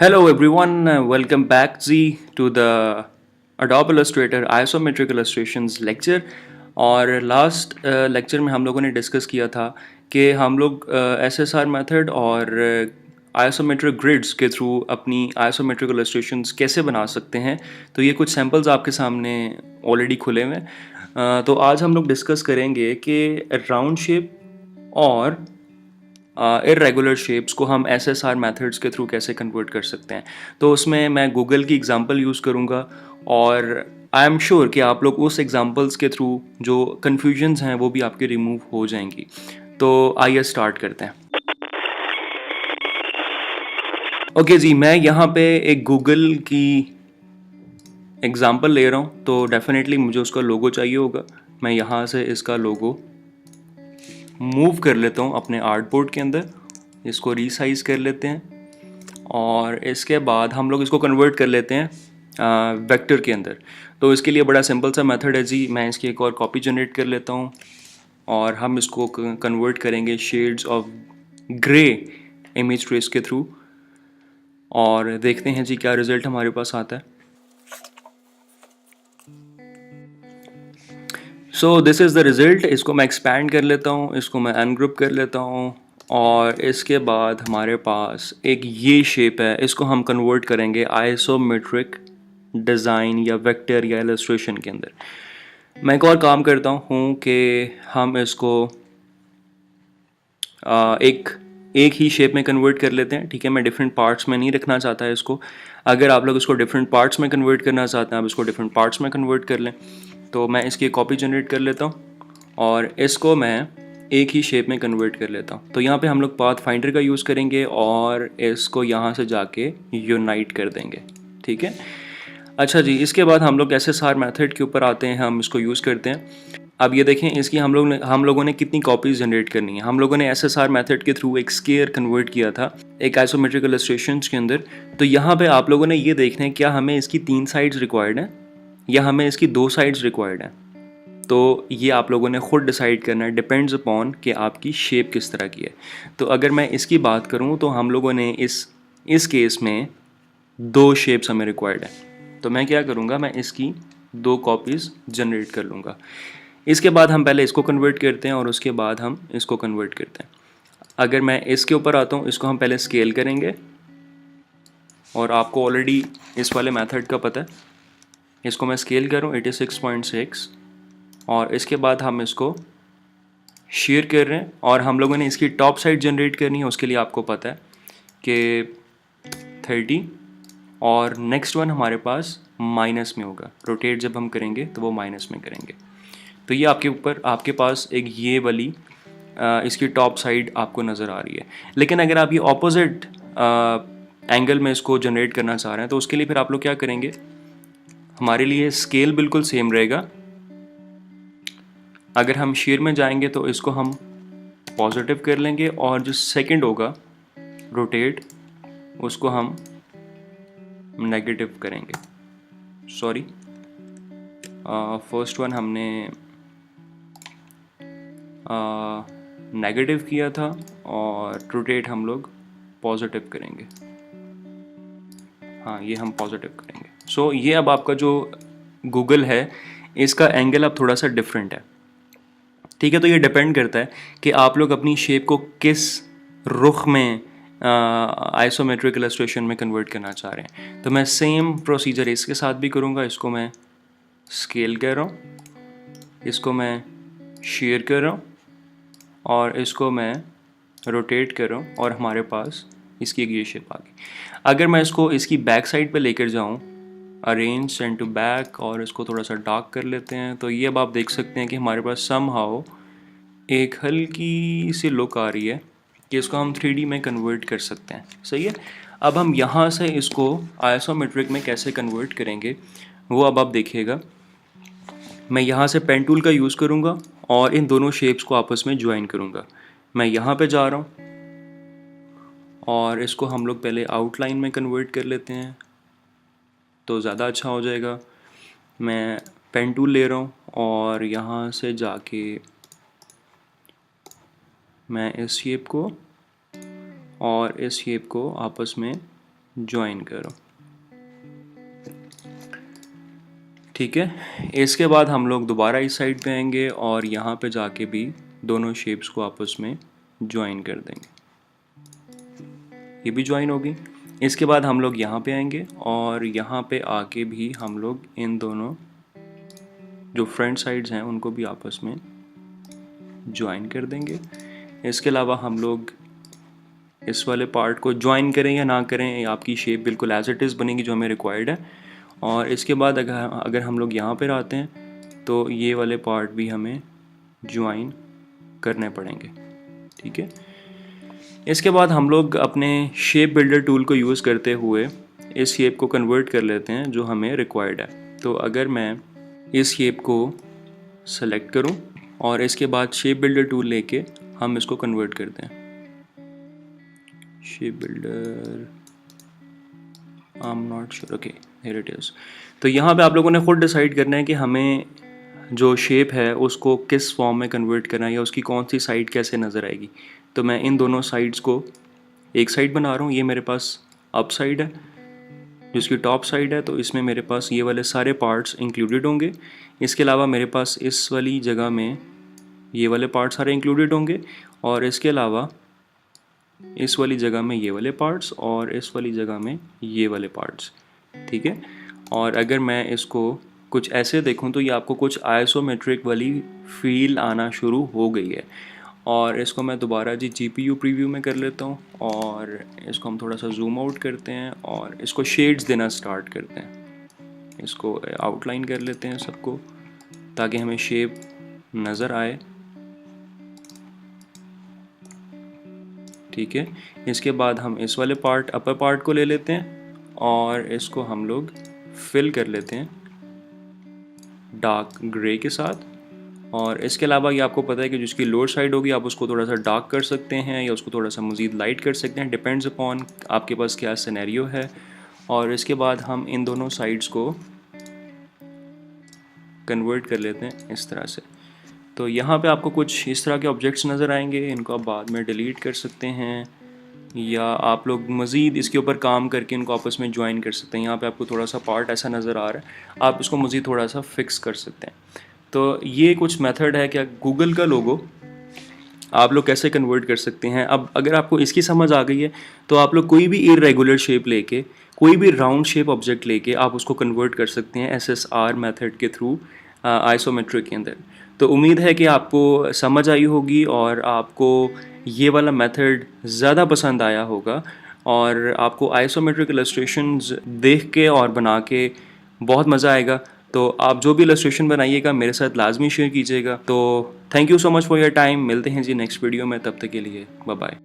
Hello everyone, welcome back Z to the Adobe Illustrator Isometric Illustrations lecture। और last lecture में हम लोगों ने डिस्कस किया था कि हम लोग SSR मेथड और आइसोमेट्रिक ग्रिड्स के थ्रू अपनी आइसोमेट्रिक इलस्ट्रेशंस कैसे बना सकते हैं। तो ये कुछ सैम्पल्स आपके सामने ऑलरेडी खुले हुए हैं। तो आज हम लोग डिस्कस करेंगे कि राउंड शेप और इरेगुलर शेप्स को हम SSR मेथड्स के थ्रू कैसे कन्वर्ट कर सकते हैं। तो उसमें मैं गूगल की एग्जांपल यूज़ करूँगा और आई एम श्योर कि आप लोग उस एग्जांपल्स के थ्रू जो कन्फ्यूजन्स हैं वो भी आपके रिमूव हो जाएंगी। तो आइए स्टार्ट करते हैं। ओके जी, मैं यहाँ पे एक गूगल की एग्जांपल ले रहा हूँ, तो डेफिनेटली मुझे उसका लोगो चाहिए होगा। मैं यहाँ से इसका लोगो मूव कर लेता हूँ अपने आर्टबोर्ड के अंदर, इसको रीसाइज कर लेते हैं और इसके बाद हम लोग इसको कन्वर्ट कर लेते हैं वेक्टर के अंदर। तो इसके लिए बड़ा सिंपल सा मेथड है जी, मैं इसकी एक और कॉपी जनरेट कर लेता हूँ और हम इसको कन्वर्ट करेंगे shades of grey image trace के थ्रू और देखते हैं जी क्या रिजल्ट हमारे पास आता है। So this is the result. इसको मैं एक्सपैंड कर लेता हूँ, इसको मैं अनग्रुप कर लेता हूँ और इसके बाद हमारे पास एक ये शेप है, इसको हम कन्वर्ट करेंगे आइसोमेट्रिक डिज़ाइन या वेक्टर या इलस्ट्रेशन के अंदर। मैं एक और काम करता हूँ कि हम इसको एक ही शेप में कन्वर्ट कर लेते हैं। ठीक है, मैं डिफरेंट पार्ट्स में नहीं रखना चाहता है इसको। अगर आप लोग इसको डिफरेंट पार्ट्स में कन्वर्ट करना चाहते हैं, आप इसको डिफरेंट पार्ट्स में कन्वर्ट कर लें। तो मैं इसकी कॉपी जनरेट कर लेता हूँ और इसको मैं एक ही शेप में कन्वर्ट कर लेता हूँ। तो यहाँ पे हम लोग पाथ फाइंडर का यूज़ करेंगे और इसको यहाँ से जाके यूनाइट कर देंगे। ठीक है, अच्छा जी, इसके बाद हम लोग SSR मेथड के ऊपर आते हैं, हम इसको यूज़ करते हैं। अब ये देखें, इसकी हम लोगों ने कितनी कॉपीज़ जनरेट करनी है। हम लोगों ने SSR मेथड के थ्रू एक स्केयर कन्वर्ट किया था एक आइसोमेट्रिक इलस्ट्रेशंस के अंदर। तो यहाँ पे आप लोगों ने ये देखना है क्या हमें इसकी 3 साइड्स रिक्वायर्ड हैं या हमें इसकी 2 साइड्स रिक्वायर्ड हैं। तो ये आप लोगों ने ख़ुद डिसाइड करना है, डिपेंड्स अपॉन कि आपकी शेप किस तरह की है। तो अगर मैं इसकी बात करूँ तो हम लोगों ने इस केस में 2 शेप्स हमें रिक्वायर्ड है। तो मैं क्या करूँगा, मैं इसकी 2 कॉपीज़ जनरेट कर लूँगा। इसके बाद हम पहले इसको कन्वर्ट करते हैं और उसके बाद हम इसको कन्वर्ट करते हैं। अगर मैं इसके ऊपर आता हूँ, इसको हम पहले स्केल करेंगे और आपको ऑलरेडी इस वाले मेथड का पता है। इसको मैं स्केल करूँ 86.6 और इसके बाद हम इसको शेयर कर रहे हैं और हम लोगों ने इसकी टॉप साइड जनरेट करनी है। उसके लिए आपको पता है कि 30 और नेक्स्ट वन हमारे पास माइनस में होगा। रोटेट जब हम करेंगे तो वो माइनस में करेंगे। तो ये आपके पास एक ये वाली इसकी टॉप साइड आपको नज़र आ रही है। लेकिन अगर आप ये ऑपोजिट एंगल में इसको जनरेट करना चाह रहे हैं तो उसके लिए फिर आप लोग क्या करेंगे, हमारे लिए स्केल बिल्कुल सेम रहेगा। अगर हम शेयर में जाएंगे तो इसको हम पॉजिटिव कर लेंगे और जो सेकंड होगा रोटेट, उसको हम नेगेटिव करेंगे। सॉरी, फर्स्ट वन हमने नेगेटिव किया था और रोटेट हम लोग पॉजिटिव करेंगे। हाँ, ये हम पॉजिटिव करेंगे। सो ये अब आपका जो गूगल है इसका एंगल अब थोड़ा सा डिफरेंट है। ठीक है, तो ये डिपेंड करता है कि आप लोग अपनी शेप को किस रुख में आइसोमेट्रिक इलस्ट्रेशन में कन्वर्ट करना चाह रहे हैं। तो मैं सेम प्रोसीजर इसके साथ भी करूँगा। इसको मैं स्केल कर रहा हूँ, इसको मैं शेयर कर रहा हूँ और इसको मैं रोटेट कर रहा हूँ और हमारे पास इसकी एक ये शेप आ गई। अगर मैं इसको इसकी बैक साइड पे लेकर जाऊँ, अरेंज सेंड टू बैक, और इसको थोड़ा सा डार्क कर लेते हैं, तो ये अब आप देख सकते हैं कि हमारे पास समहाउ एक हल्की सी लुक आ रही है कि इसको हम 3D में कन्वर्ट कर सकते हैं। सही है, अब हम यहाँ से इसको आइसोमेट्रिक में कैसे कन्वर्ट करेंगे वो अब आप देखिएगा। मैं यहाँ से पेन टूल का यूज़ करूँगा और इन दोनों शेप्स को आपस में ज्वाइन करूँगा। मैं यहाँ पे जा रहा हूँ और इसको हम लोग पहले आउटलाइन में कन्वर्ट कर लेते हैं तो ज़्यादा अच्छा हो जाएगा। मैं पेन टूल ले रहा हूँ और यहाँ से जाके मैं इस शेप को और इस शेप को आपस में ज्वाइन करो। ठीक है, इसके बाद हम लोग दोबारा इस साइड पे आएंगे और यहाँ पे जाके भी दोनों शेप्स को आपस में ज्वाइन कर देंगे। ये भी ज्वाइन होगी। इसके बाद हम लोग यहाँ पे आएंगे और यहाँ पे आके भी हम लोग इन दोनों जो फ्रंट साइड्स हैं उनको भी आपस में ज्वाइन कर देंगे। इसके अलावा हम लोग इस वाले पार्ट को ज्वाइन करें या ना करें, ये आपकी शेप बिल्कुल एज इट इज़ बनेगी जो हमें रिक्वायर्ड है। और इसके बाद अगर हम लोग यहाँ पर आते हैं तो ये वाले पार्ट भी हमें ज्वाइन करने पड़ेंगे। ठीक है, इसके बाद हम लोग अपने शेप बिल्डर टूल को यूज़ करते हुए इस शेप को कन्वर्ट कर लेते हैं जो हमें रिक्वायर्ड है। तो अगर मैं इस शेप को सेलेक्ट करूं और इसके बाद शेप बिल्डर टूल लेके हम इसको कन्वर्ट करते हैं। Shape builder, I am not sure, okay here it is. तो यहाँ पे आप लोगों ने खुद डिसाइड करना है कि हमें जो शेप है उसको किस फॉर्म में कन्वर्ट करना है या उसकी कौन सी साइड कैसे नज़र आएगी। तो मैं इन दोनों साइड्स को एक साइड बना रहा हूँ। ये मेरे पास अप साइड है जिसकी टॉप साइड है, तो इसमें मेरे पास ये वाले सारे पार्ट्स इंक्लूडेड होंगे। इसके अलावा मेरे पास इस वाली जगह में ये वाले पार्ट्स सारे इंक्लूडेड होंगे और इसके अलावा इस वाली जगह में ये वाले पार्ट्स और इस वाली जगह में ये वाले पार्ट्स। ठीक है, और अगर मैं इसको कुछ ऐसे देखूं तो ये आपको कुछ आइसोमेट्रिक वाली फील आना शुरू हो गई है। और इसको मैं दोबारा जी GPU प्रीव्यू में कर लेता हूँ और इसको हम थोड़ा सा जूम आउट करते हैं और इसको शेड्स देना स्टार्ट करते हैं। इसको आउटलाइन कर लेते हैं सबको ताकि हमें शेप नज़र आए। ठीक है, इसके बाद हम इस वाले पार्ट अपर पार्ट को ले लेते हैं और इसको हम लोग फिल कर लेते हैं डार्क ग्रे के साथ। और इसके अलावा ये आपको पता है कि जिसकी लोअर साइड होगी आप उसको थोड़ा सा डार्क कर सकते हैं या उसको थोड़ा सा मज़ीद लाइट कर सकते हैं, डिपेंड्स अपॉन आपके पास क्या सिनेरियो है। और इसके बाद हम इन दोनों साइड्स को कन्वर्ट कर लेते हैं इस तरह से। तो यहाँ पे आपको कुछ इस तरह के ऑब्जेक्ट्स नज़र आएंगे, इनको आप बाद में डिलीट कर सकते हैं या आप लोग मज़ीद इसके ऊपर काम करके इनको आपस में ज्वाइन कर सकते हैं। यहाँ पे आपको थोड़ा सा पार्ट ऐसा नज़र आ रहा है, आप इसको मज़ीद थोड़ा सा फिक्स कर सकते हैं। तो ये कुछ मेथड है कि गूगल का लोगो आप लोग कैसे कन्वर्ट कर सकते हैं। अब अगर आपको इसकी समझ आ गई है तो आप लोग कोई भी इरेगुलर शेप लेके, कोई भी राउंड शेप ऑब्जेक्ट लेके आप उसको कन्वर्ट कर सकते हैं SSR मेथड के थ्रू आइसोमेट्रिक के अंदर। तो उम्मीद है कि आपको समझ आई होगी और आपको ये वाला मेथड ज़्यादा पसंद आया होगा और आपको आइसोमेट्रिक इलस्ट्रेशंस देख के और बना के बहुत मज़ा आएगा। तो आप जो भी इलस्ट्रेशन बनाइएगा मेरे साथ लाजमी शेयर कीजिएगा। तो thank you so much for your time. मिलते हैं जी नेक्स्ट वीडियो में, तब तक के लिए बाय बाय।